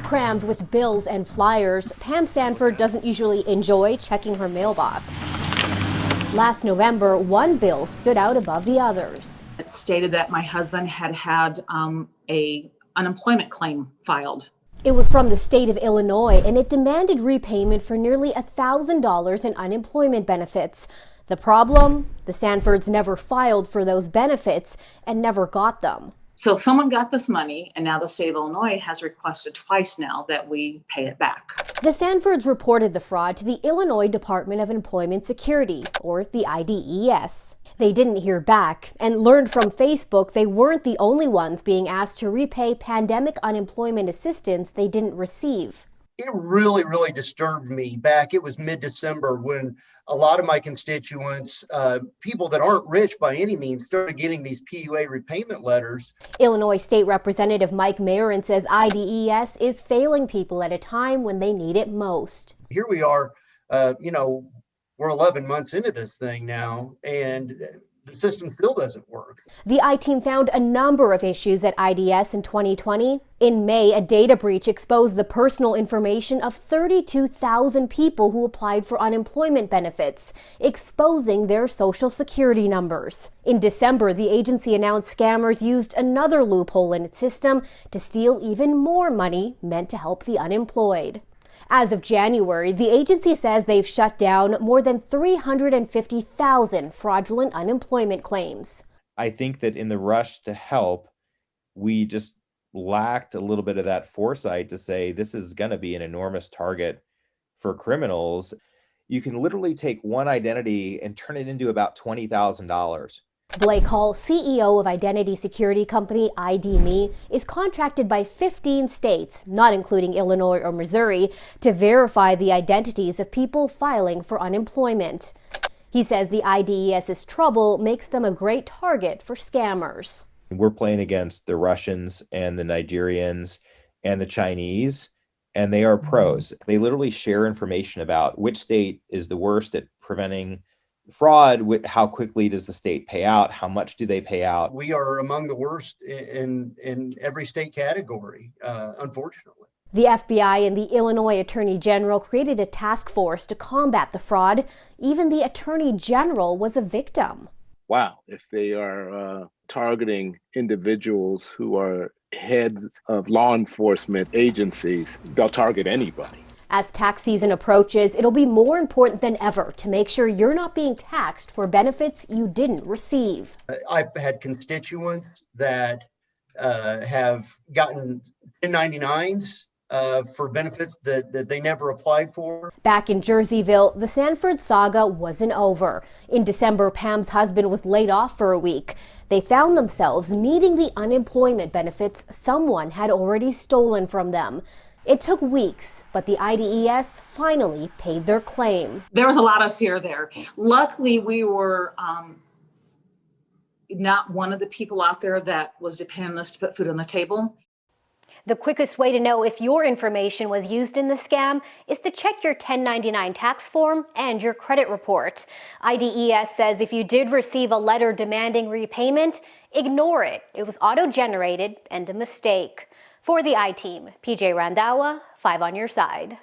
Crammed with bills and flyers, Pam Sanford doesn't usually enjoy checking her mailbox. Last November, one bill stood out above the others. It stated that my husband had a unemployment claim filed. It was from the state of Illinois, and it demanded repayment for nearly $1,000 in unemployment benefits. The problem? The Sanfords never filed for those benefits and never got them. So someone got this money, and now the state of Illinois has requested twice now that we pay it back. The Sanfords reported the fraud to the Illinois Department of Employment Security, or the IDES. They didn't hear back and learned from Facebook they weren't the only ones being asked to repay pandemic unemployment assistance they didn't receive. It really, really disturbed me back. It was mid-December when a lot of my constituents, people that aren't rich by any means, started getting these PUA repayment letters. Illinois State Representative Mike Marin says IDES is failing people at a time when they need it most. Here we are, we're 11 months into this thing now, and the system still doesn't work. The I-Team found a number of issues at IDS in 2020. In May, a data breach exposed the personal information of 32,000 people who applied for unemployment benefits, exposing their social security numbers. In December, the agency announced scammers used another loophole in its system to steal even more money meant to help the unemployed. As of January, the agency says they've shut down more than 350,000 fraudulent unemployment claims. I think that in the rush to help, we just lacked a little bit of that foresight to say this is going to be an enormous target for criminals. You can literally take one identity and turn it into about $20,000. Blake Hall, CEO of identity security company ID.me, is contracted by 15 states, not including Illinois or Missouri, to verify the identities of people filing for unemployment. He says the IDES's trouble makes them a great target for scammers. We're playing against the Russians and the Nigerians and the Chinese, and they are pros. They literally share information about which state is the worst at preventing fraud, how quickly does the state pay out, how much do they pay out. We are among the worst in every state category, unfortunately. The FBI and the Illinois Attorney General created a task force to combat the fraud. Even the Attorney General was a victim. Wow, if they are targeting individuals who are heads of law enforcement agencies, they'll target anybody. As tax season approaches, it'll be more important than ever to make sure you're not being taxed for benefits you didn't receive. I've had constituents that have gotten 1099s for benefits that they never applied for. Back in Jerseyville, the Sanford saga wasn't over. In December, Pam's husband was laid off for a week. They found themselves needing the unemployment benefits someone had already stolen from them. It took weeks, but the IDES finally paid their claim. There was a lot of fear there. Luckily, we were not one of the people out there that was depending on us to put food on the table. The quickest way to know if your information was used in the scam is to check your 1099 tax form and your credit report. IDES says if you did receive a letter demanding repayment, ignore it. It was auto-generated and a mistake. For the I-Team, PJ Randawa, 5 on your side.